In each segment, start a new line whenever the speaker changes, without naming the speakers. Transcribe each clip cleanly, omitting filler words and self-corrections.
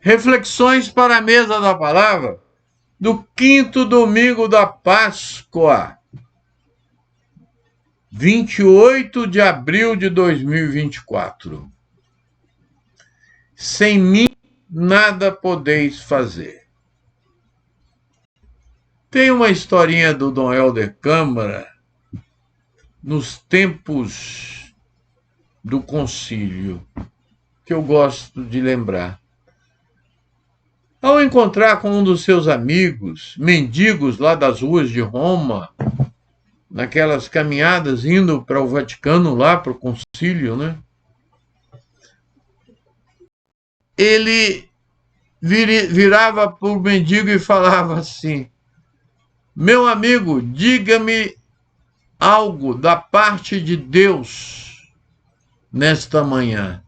Reflexões para a mesa da palavra do quinto domingo da Páscoa, 28 de abril de 2024. Sem mim nada podeis fazer. Tem uma historinha do Dom Helder Câmara nos tempos do concílio que eu gosto de lembrar. Ao encontrar com um dos seus amigos, mendigos lá das ruas de Roma, naquelas caminhadas indo para o Vaticano, lá para o concílio, né? Ele virava para o mendigo e falava assim: meu amigo, diga-me algo da parte de Deus nesta manhã.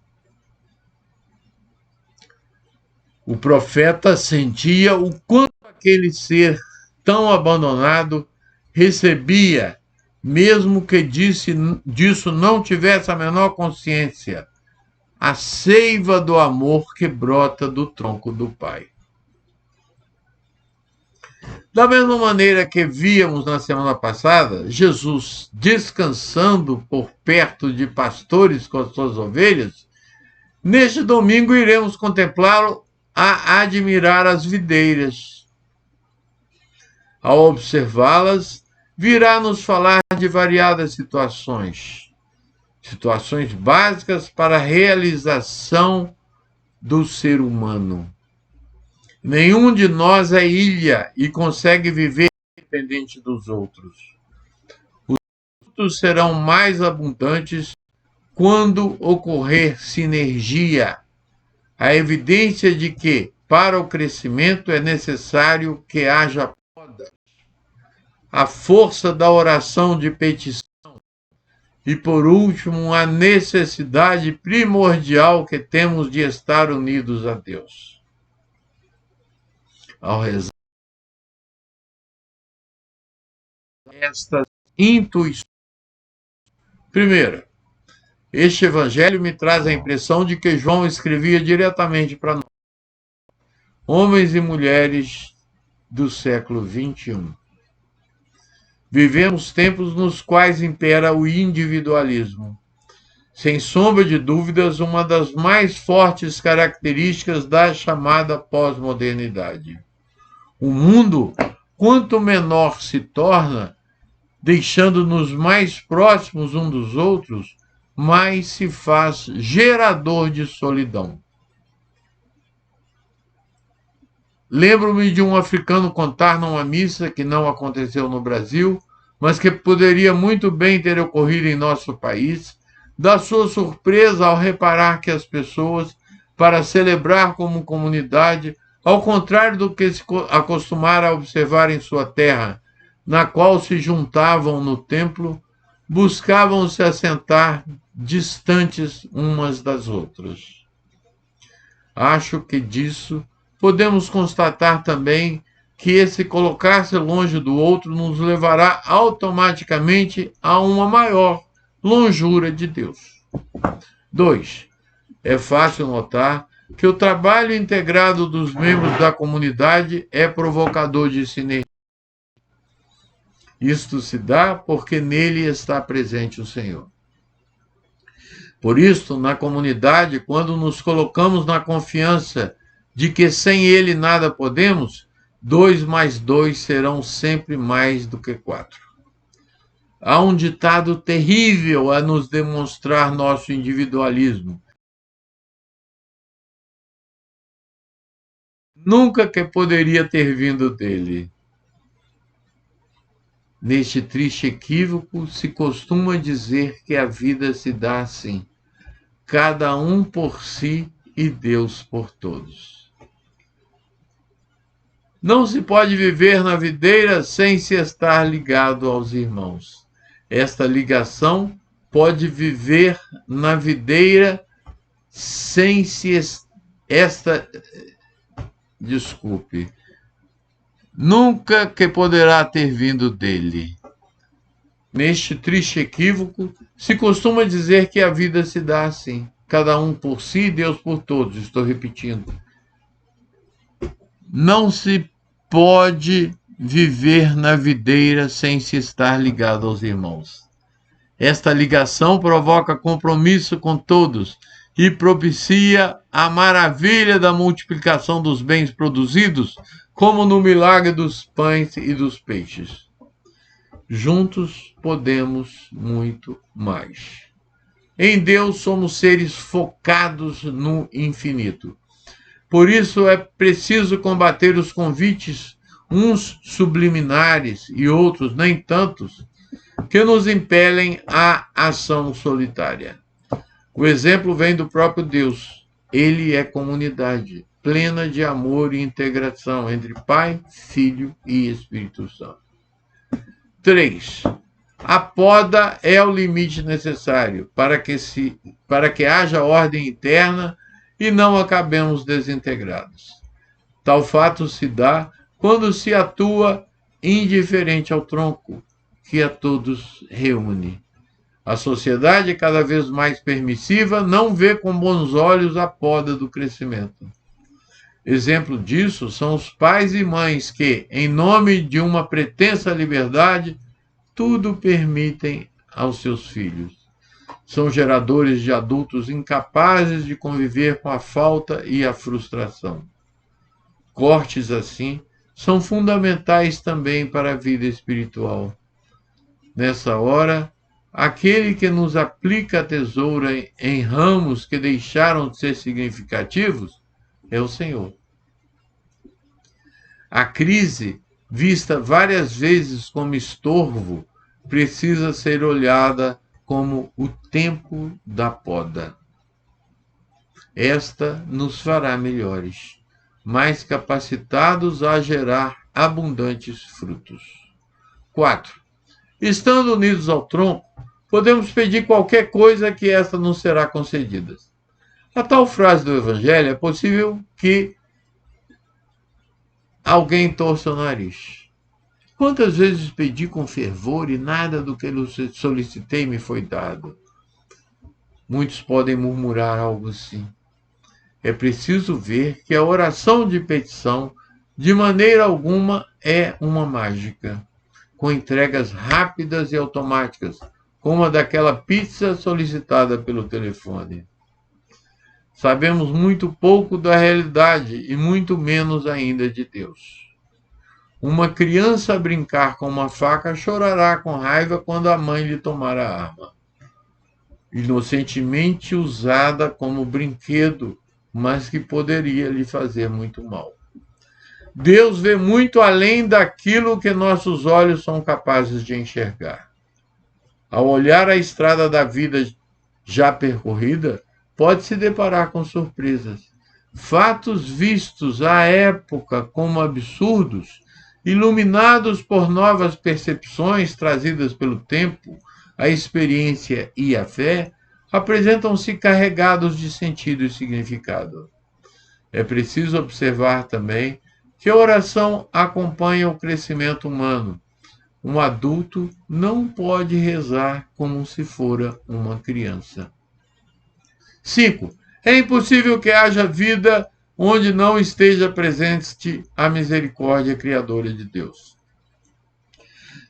O profeta sentia o quanto aquele ser tão abandonado recebia, mesmo que disso não tivesse a menor consciência, a seiva do amor que brota do tronco do Pai. Da mesma maneira que víamos na semana passada, Jesus descansando por perto de pastores com as suas ovelhas, neste domingo iremos contemplá-lo a admirar as videiras. Ao observá-las, virá nos falar de variadas situações básicas para a realização do ser humano. Nenhum de nós é ilha e consegue viver independente dos outros. Os frutos serão mais abundantes quando ocorrer sinergia, a evidência de que, para o crescimento, é necessário que haja poda, a força da oração de petição e, por último, a necessidade primordial que temos de estar unidos a Deus. Ao rezar estas intuições. Primeiro, este evangelho me traz a impressão de que João escrevia diretamente para nós, homens e mulheres do século XXI. Vivemos tempos nos quais impera o individualismo. Sem sombra de dúvidas, uma das mais fortes características da chamada pós-modernidade. O mundo, quanto menor se torna, deixando-nos mais próximos uns dos outros, mais se faz gerador de solidão. Lembro-me de um africano contar numa missa que não aconteceu no Brasil, mas que poderia muito bem ter ocorrido em nosso país, da sua surpresa ao reparar que as pessoas, para celebrar como comunidade, ao contrário do que se acostumara a observar em sua terra, na qual se juntavam no templo, buscavam se assentar distantes umas das outras. Acho que disso podemos constatar também que esse colocar-se longe do outro nos levará automaticamente a uma maior longura de Deus. 2. É fácil notar que o trabalho integrado dos membros da comunidade é provocador de sinergia. Isto se dá porque nele está presente o Senhor. Por isso, na comunidade, quando nos colocamos na confiança de que sem ele nada podemos, 2 mais 2 serão sempre mais do que 4. Há um ditado terrível a nos demonstrar nosso individualismo. Nunca que poderia ter vindo dele. Neste triste equívoco, se costuma dizer que a vida se dá assim, cada um por si e Deus por todos. Não se pode viver na videira sem se estar ligado aos irmãos. Esta ligação pode viver na videira sem se nunca que poderá ter vindo dele. Neste triste equívoco, se costuma dizer que a vida se dá assim, cada um por si e Deus por todos. Estou repetindo. Não se pode viver na videira sem se estar ligado aos irmãos. Esta ligação provoca compromisso com todos e propicia a maravilha da multiplicação dos bens produzidos, como no milagre dos pães e dos peixes. Juntos podemos muito mais. Em Deus somos seres focados no infinito. Por isso é preciso combater os convites, uns subliminares e outros nem tantos, que nos impelem à ação solitária. O exemplo vem do próprio Deus. Ele é comunidade, plena de amor e integração entre Pai, Filho e Espírito Santo. 3. A poda é o limite necessário para que haja ordem interna e não acabemos desintegrados. Tal fato se dá quando se atua indiferente ao tronco, que a todos reúne. A sociedade, cada vez mais permissiva, não vê com bons olhos a poda do crescimento. Exemplo disso são os pais e mães que, em nome de uma pretensa liberdade, tudo permitem aos seus filhos. São geradores de adultos incapazes de conviver com a falta e a frustração. Cortes assim são fundamentais também para a vida espiritual. Nessa hora, aquele que nos aplica a tesoura em ramos que deixaram de ser significativos é o Senhor. A crise, vista várias vezes como estorvo, precisa ser olhada como o tempo da poda. Esta nos fará melhores, mais capacitados a gerar abundantes frutos. 4. Estando unidos ao tronco, podemos pedir qualquer coisa que esta nos será concedida. A tal frase do Evangelho é possível que alguém torça o nariz. Quantas vezes pedi com fervor e nada do que solicitei me foi dado? Muitos podem murmurar algo assim. É preciso ver que a oração de petição, de maneira alguma, é uma mágica, com entregas rápidas e automáticas, como a daquela pizza solicitada pelo telefone. Sabemos muito pouco da realidade e muito menos ainda de Deus. Uma criança a brincar com uma faca chorará com raiva quando a mãe lhe tomar a arma. Inocentemente usada como brinquedo, mas que poderia lhe fazer muito mal. Deus vê muito além daquilo que nossos olhos são capazes de enxergar. Ao olhar a estrada da vida já percorrida, pode se deparar com surpresas. Fatos vistos à época como absurdos, iluminados por novas percepções trazidas pelo tempo, a experiência e a fé, apresentam-se carregados de sentido e significado. É preciso observar também que a oração acompanha o crescimento humano. Um adulto não pode rezar como se fora uma criança. 5. É impossível que haja vida onde não esteja presente a misericórdia criadora de Deus.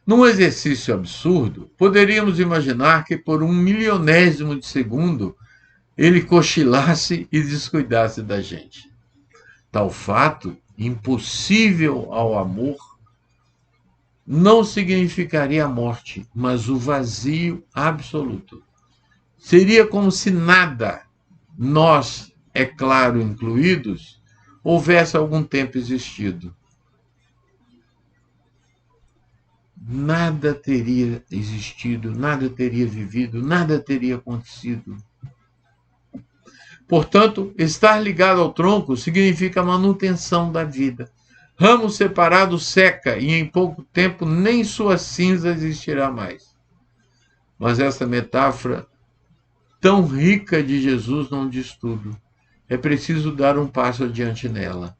Num exercício absurdo, poderíamos imaginar que por 1/1000º de segundo ele cochilasse e descuidasse da gente. Tal fato, impossível ao amor, não significaria a morte, mas o vazio absoluto. Seria como se nada, nós, é claro, incluídos, houvesse algum tempo existido. Nada teria existido, nada teria vivido, nada teria acontecido. Portanto, estar ligado ao tronco significa a manutenção da vida. Ramo separado seca e em pouco tempo nem sua cinza existirá mais. Mas essa metáfora tão rica de Jesus não diz tudo. É preciso dar um passo adiante nela.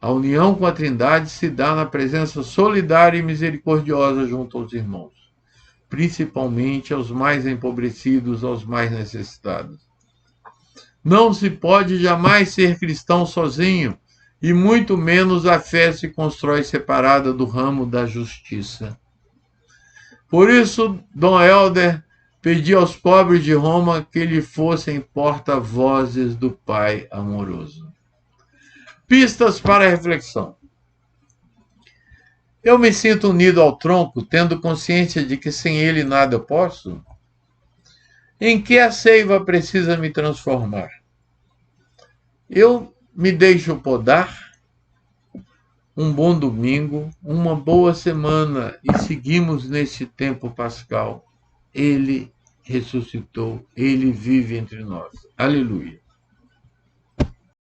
A união com a Trindade se dá na presença solidária e misericordiosa junto aos irmãos, principalmente aos mais empobrecidos, aos mais necessitados. Não se pode jamais ser cristão sozinho e muito menos a fé se constrói separada do ramo da justiça. Por isso, Dom Helder pedia aos pobres de Roma que lhe fossem porta-vozes do Pai amoroso. Pistas para a reflexão. Eu me sinto unido ao tronco, tendo consciência de que sem ele nada posso? Em que a seiva precisa me transformar? Eu me deixo podar? Um bom domingo, uma boa semana e seguimos nesse tempo pascal. Ele ressuscitou, ele vive entre nós. Aleluia.